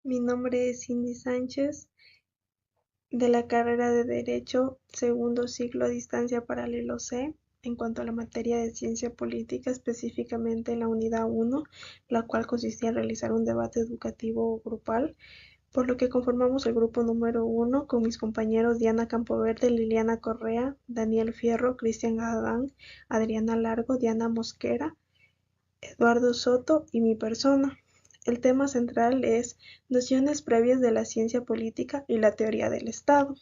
Mi nombre es Cindy Sánchez, de la carrera de Derecho, segundo ciclo a distancia paralelo C, en cuanto a la materia de ciencia política, específicamente en la unidad 1, la cual consistía en realizar un debate educativo grupal, por lo que conformamos el grupo número 1 con mis compañeros Diana Campoverde, Liliana Correa, Daniel Fierro, Cristian Adán, Adriana Largo, Diana Mosquera, Eduardo Soto y mi persona. El tema central es nociones previas de la ciencia política y la teoría del Estado.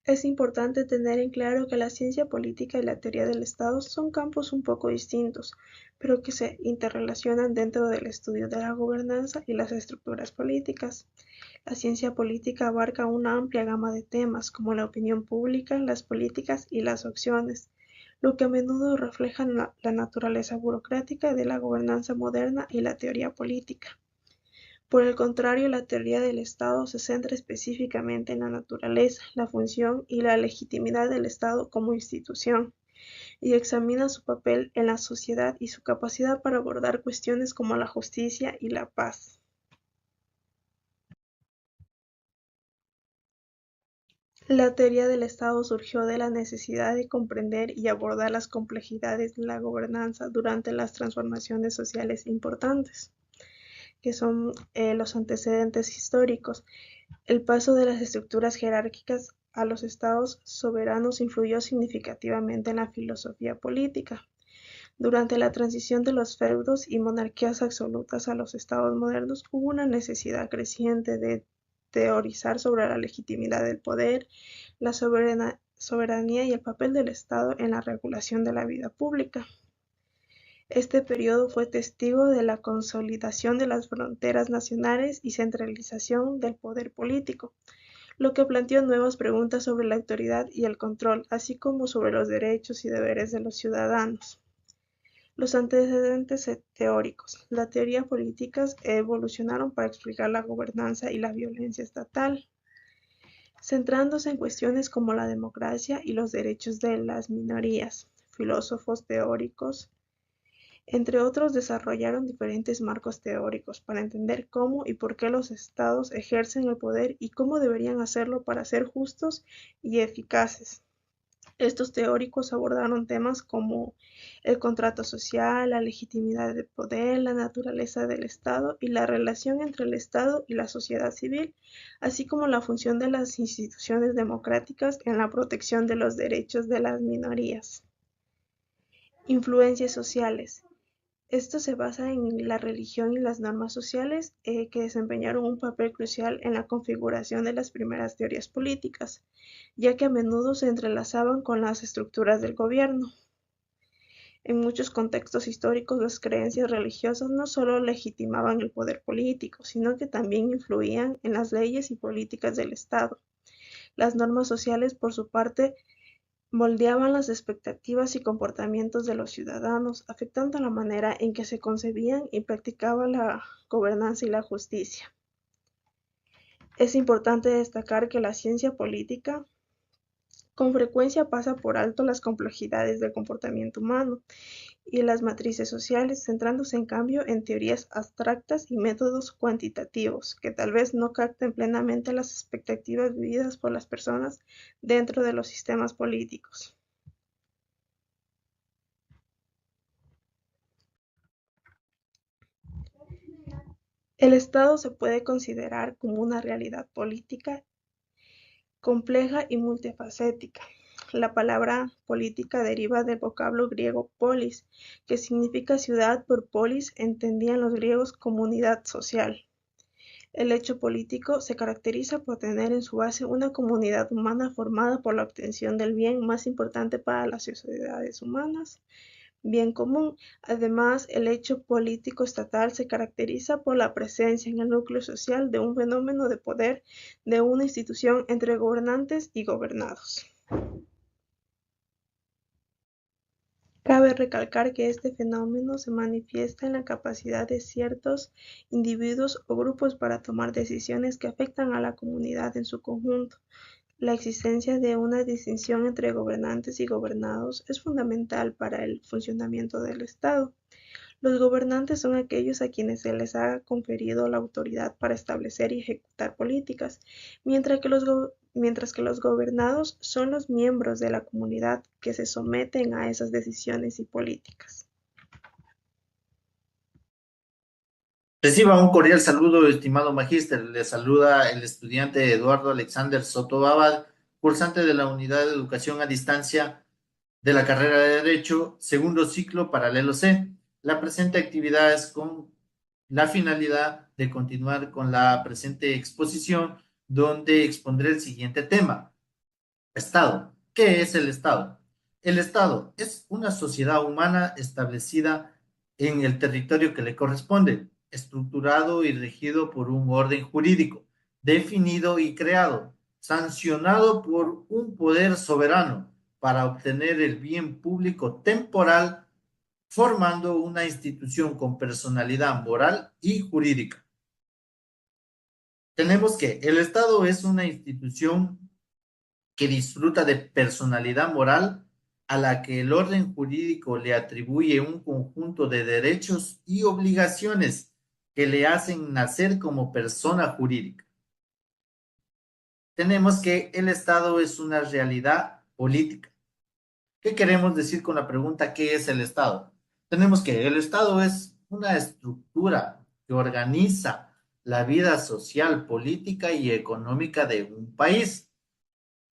Es importante tener en claro que la ciencia política y la teoría del Estado son campos un poco distintos, pero que se interrelacionan dentro del estudio de la gobernanza y las estructuras políticas. La ciencia política abarca una amplia gama de temas, como la opinión pública, las políticas y las opciones, lo que a menudo refleja la naturaleza burocrática de la gobernanza moderna y la teoría política. Por el contrario, la teoría del Estado se centra específicamente en la naturaleza, la función y la legitimidad del Estado como institución, y examina su papel en la sociedad y su capacidad para abordar cuestiones como la justicia y la paz. La teoría del Estado surgió de la necesidad de comprender y abordar las complejidades de la gobernanza durante las transformaciones sociales importantes, que son los antecedentes históricos. El paso de las estructuras jerárquicas a los estados soberanos influyó significativamente en la filosofía política. Durante la transición de los feudos y monarquías absolutas a los estados modernos, hubo una necesidad creciente de teorizar sobre la legitimidad del poder, la soberanía y el papel del Estado en la regulación de la vida pública. Este periodo fue testigo de la consolidación de las fronteras nacionales y centralización del poder político, lo que planteó nuevas preguntas sobre la autoridad y el control, así como sobre los derechos y deberes de los ciudadanos. Los antecedentes teóricos. La teoría políticas evolucionaron para explicar la gobernanza y la violencia estatal, centrándose en cuestiones como la democracia y los derechos de las minorías. Filósofos teóricos, entre otros, desarrollaron diferentes marcos teóricos para entender cómo y por qué los estados ejercen el poder y cómo deberían hacerlo para ser justos y eficaces. Estos teóricos abordaron temas como el contrato social, la legitimidad del poder, la naturaleza del Estado y la relación entre el Estado y la sociedad civil, así como la función de las instituciones democráticas en la protección de los derechos de las minorías. Influencias sociales. Esto se basa en la religión y las normas sociales que desempeñaron un papel crucial en la configuración de las primeras teorías políticas, ya que a menudo se entrelazaban con las estructuras del gobierno. En muchos contextos históricos, las creencias religiosas no solo legitimaban el poder político, sino que también influían en las leyes y políticas del Estado. Las normas sociales, por su parte, moldeaban las expectativas y comportamientos de los ciudadanos, afectando la manera en que se concebían y practicaban la gobernanza y la justicia. Es importante destacar que la ciencia política con frecuencia pasa por alto las complejidades del comportamiento humano y las matrices sociales, centrándose en cambio en teorías abstractas y métodos cuantitativos que tal vez no capten plenamente las expectativas vividas por las personas dentro de los sistemas políticos. El Estado se puede considerar como una realidad política compleja y multifacética. La palabra política deriva del vocablo griego polis, que significa ciudad. Por polis entendían los griegos comunidad social. El hecho político se caracteriza por tener en su base una comunidad humana formada por la obtención del bien más importante para las sociedades humanas, bien común. Además, el hecho político estatal se caracteriza por la presencia en el núcleo social de un fenómeno de poder de una institución entre gobernantes y gobernados. Cabe recalcar que este fenómeno se manifiesta en la capacidad de ciertos individuos o grupos para tomar decisiones que afectan a la comunidad en su conjunto. La existencia de una distinción entre gobernantes y gobernados es fundamental para el funcionamiento del Estado. Los gobernantes son aquellos a quienes se les ha conferido la autoridad para establecer y ejecutar políticas, mientras que los gobernados son los miembros de la comunidad que se someten a esas decisiones y políticas. Reciba un cordial saludo, estimado magíster. Le saluda el estudiante Eduardo Alexander Soto Abad, cursante de la Unidad de Educación a Distancia de la carrera de Derecho, segundo ciclo paralelo C. La presente actividad es con la finalidad de continuar con la presente exposición, donde expondré el siguiente tema. Estado. ¿Qué es el Estado? El Estado es una sociedad humana establecida en el territorio que le corresponde, estructurado y regido por un orden jurídico, definido y creado, sancionado por un poder soberano para obtener el bien público temporal, formando una institución con personalidad moral y jurídica. Tenemos que el Estado es una institución que disfruta de personalidad moral a la que el orden jurídico le atribuye un conjunto de derechos y obligaciones que le hacen nacer como persona jurídica. Tenemos que el Estado es una realidad política. ¿Qué queremos decir con la pregunta ¿qué es el Estado? Tenemos que el Estado es una estructura que organiza la vida social, política y económica de un país.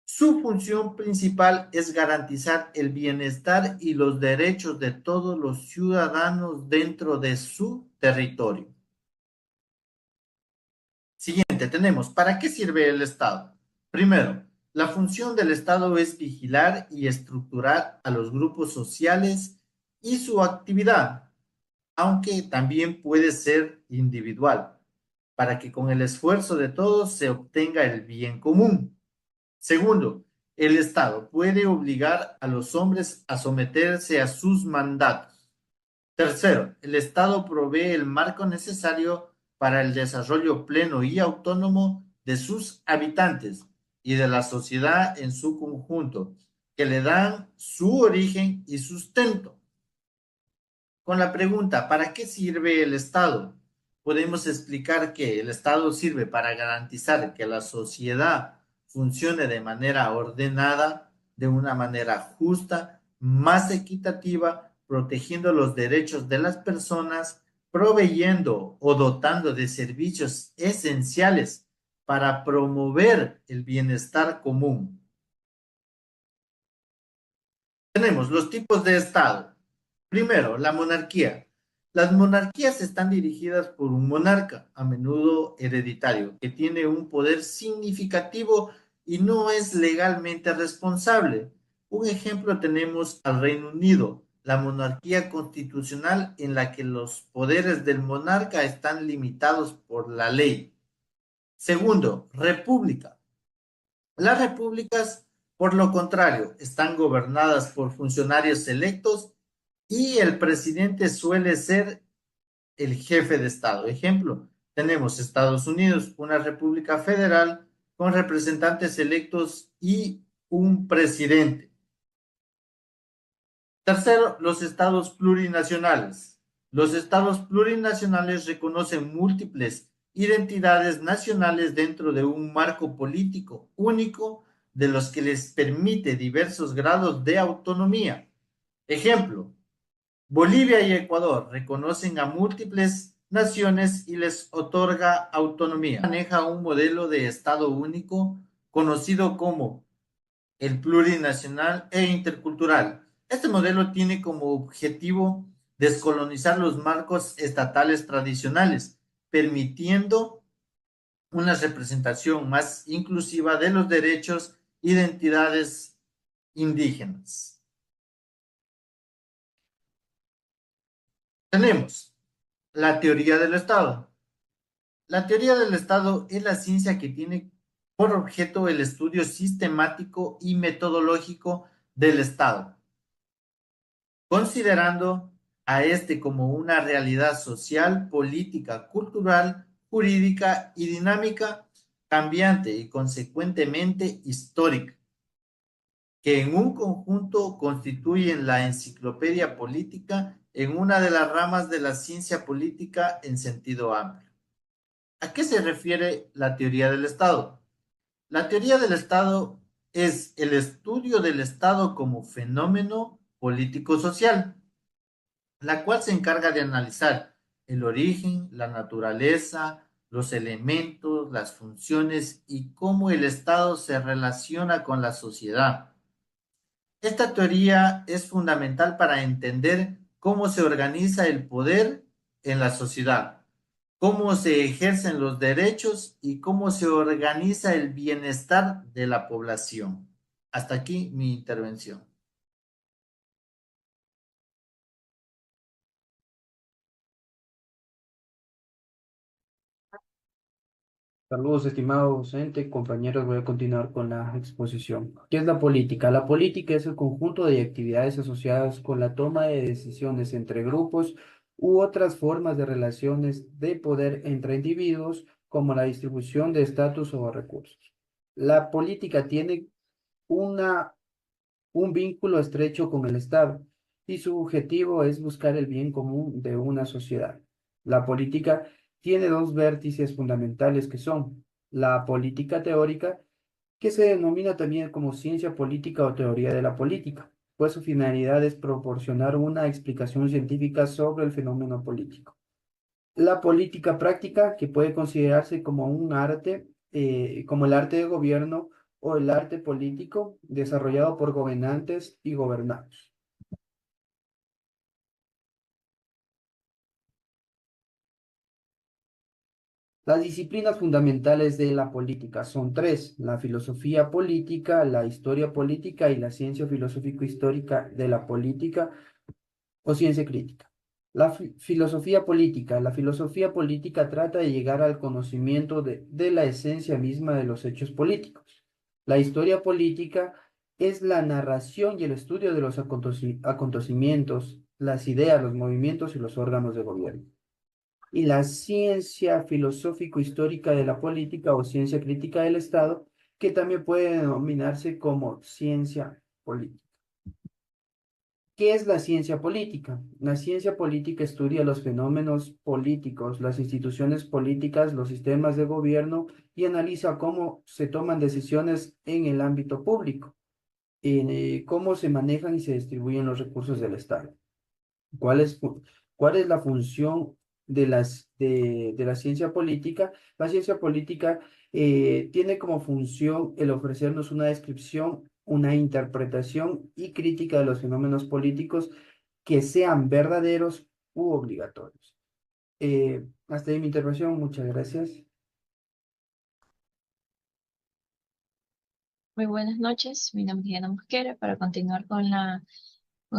Su función principal es garantizar el bienestar y los derechos de todos los ciudadanos dentro de su territorio. Siguiente, tenemos, ¿para qué sirve el Estado? Primero, la función del Estado es vigilar y estructurar a los grupos sociales y su actividad, aunque también puede ser individual, para que con el esfuerzo de todos se obtenga el bien común. Segundo, el Estado puede obligar a los hombres a someterse a sus mandatos. Tercero, el Estado provee el marco necesario para el desarrollo pleno y autónomo de sus habitantes y de la sociedad en su conjunto, que le dan su origen y sustento. Con la pregunta, ¿para qué sirve el Estado? Podemos explicar que el Estado sirve para garantizar que la sociedad funcione de manera ordenada, de una manera justa, más equitativa, protegiendo los derechos de las personas, proveyendo o dotando de servicios esenciales para promover el bienestar común. Tenemos los tipos de Estado. Primero, la monarquía. Las monarquías están dirigidas por un monarca, a menudo hereditario, que tiene un poder significativo y no es legalmente responsable. Un ejemplo tenemos al Reino Unido, la monarquía constitucional en la que los poderes del monarca están limitados por la ley. Segundo, república. Las repúblicas, por lo contrario, están gobernadas por funcionarios electos y el presidente suele ser el jefe de Estado. Ejemplo, tenemos Estados Unidos, una república federal con representantes electos y un presidente. Tercero, los estados plurinacionales. Los estados plurinacionales reconocen múltiples identidades nacionales dentro de un marco político único de los que les permite diversos grados de autonomía. Ejemplo, Bolivia y Ecuador reconocen a múltiples naciones y les otorga autonomía. Maneja un modelo de Estado único conocido como el plurinacional e intercultural. Este modelo tiene como objetivo descolonizar los marcos estatales tradicionales, permitiendo una representación más inclusiva de los derechos e identidades indígenas. Tenemos la teoría del Estado. La teoría del Estado es la ciencia que tiene por objeto el estudio sistemático y metodológico del Estado, considerando a este como una realidad social, política, cultural, jurídica y dinámica, cambiante y consecuentemente histórica, que en un conjunto constituyen la enciclopedia política en una de las ramas de la ciencia política en sentido amplio. ¿A qué se refiere la teoría del Estado? La teoría del Estado es el estudio del Estado como fenómeno político-social, la cual se encarga de analizar el origen, la naturaleza, los elementos, las funciones y cómo el Estado se relaciona con la sociedad. Esta teoría es fundamental para entender cómo se organiza el poder en la sociedad, cómo se ejercen los derechos y cómo se organiza el bienestar de la población. Hasta aquí mi intervención. Saludos, estimado docente, compañeros. Voy a continuar con la exposición. ¿Qué es la política? La política es el conjunto de actividades asociadas con la toma de decisiones entre grupos u otras formas de relaciones de poder entre individuos, como la distribución de estatus o recursos. La política tiene una un vínculo estrecho con el Estado y su objetivo es buscar el bien común de una sociedad. La política tiene dos vértices fundamentales que son la política teórica, que se denomina también como ciencia política o teoría de la política, pues su finalidad es proporcionar una explicación científica sobre el fenómeno político. La política práctica, que puede considerarse como un arte, como el arte de gobierno o el arte político desarrollado por gobernantes y gobernados. Las disciplinas fundamentales de la política son tres: la filosofía política, la historia política y la ciencia filosófico-histórica de la política o ciencia crítica. Filosofía política. La filosofía política trata de llegar al conocimiento de la esencia misma de los hechos políticos. La historia política es la narración y el estudio de los acontecimientos, las ideas, los movimientos y los órganos de gobierno. Y la ciencia filosófico-histórica de la política o ciencia crítica del Estado, que también puede denominarse como ciencia política. ¿Qué es la ciencia política? La ciencia política estudia los fenómenos políticos, las instituciones políticas, los sistemas de gobierno y analiza cómo se toman decisiones en el ámbito público, cómo se manejan y se distribuyen los recursos del Estado. ¿Cuál es, cuál es la función de la ciencia política? La ciencia política tiene como función el ofrecernos una descripción, una interpretación y crítica de los fenómenos políticos que sean verdaderos u obligatorios. Hasta ahí mi intervención. Muchas gracias. Muy buenas noches, mi nombre es Diana Mosquera. Para continuar con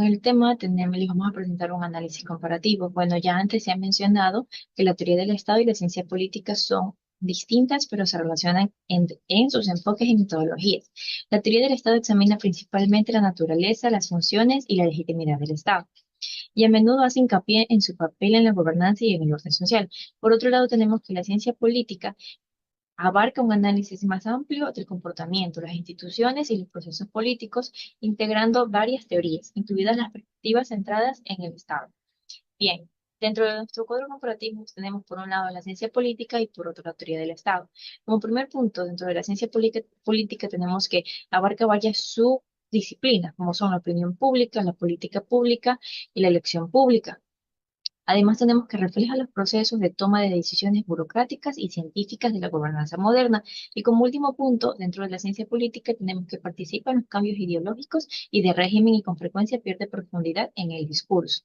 el tema, les vamos a presentar un análisis comparativo. Bueno, ya antes se ha mencionado que la teoría del Estado y la ciencia política son distintas, pero se relacionan en sus enfoques y metodologías. La teoría del Estado examina principalmente la naturaleza, las funciones y la legitimidad del Estado, y a menudo hace hincapié en su papel en la gobernanza y en el orden social. Por otro lado, tenemos que la ciencia política abarca un análisis más amplio del comportamiento, las instituciones y los procesos políticos, integrando varias teorías, incluidas las perspectivas centradas en el Estado. Bien, dentro de nuestro cuadro comparativo tenemos por un lado la ciencia política y por otro la teoría del Estado. Como primer punto, dentro de la ciencia política tenemos que abarca varias subdisciplinas, como son la opinión pública, la política pública y la elección pública. Además, tenemos que refleja los procesos de toma de decisiones burocráticas y científicas de la gobernanza moderna. Y como último punto, dentro de la ciencia política tenemos que participa en los cambios ideológicos y de régimen y con frecuencia pierde profundidad en el discurso.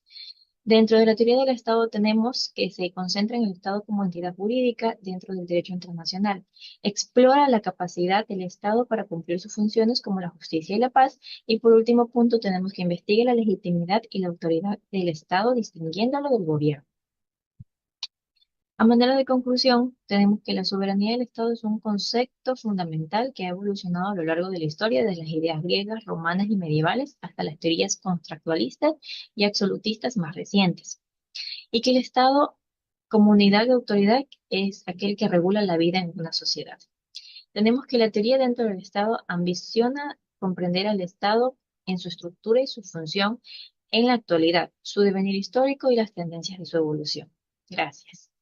Dentro de la teoría del Estado tenemos que se concentra en el Estado como entidad jurídica dentro del derecho internacional. Explora la capacidad del Estado para cumplir sus funciones como la justicia y la paz. Y por último punto tenemos que investigar la legitimidad y la autoridad del Estado distinguiéndolo del gobierno. A manera de conclusión, tenemos que la soberanía del Estado es un concepto fundamental que ha evolucionado a lo largo de la historia, desde las ideas griegas, romanas y medievales hasta las teorías contractualistas y absolutistas más recientes, y que el Estado, como unidad de autoridad, es aquel que regula la vida en una sociedad. Tenemos que la teoría dentro del Estado ambiciona comprender al Estado en su estructura y su función en la actualidad, su devenir histórico y las tendencias de su evolución. Gracias.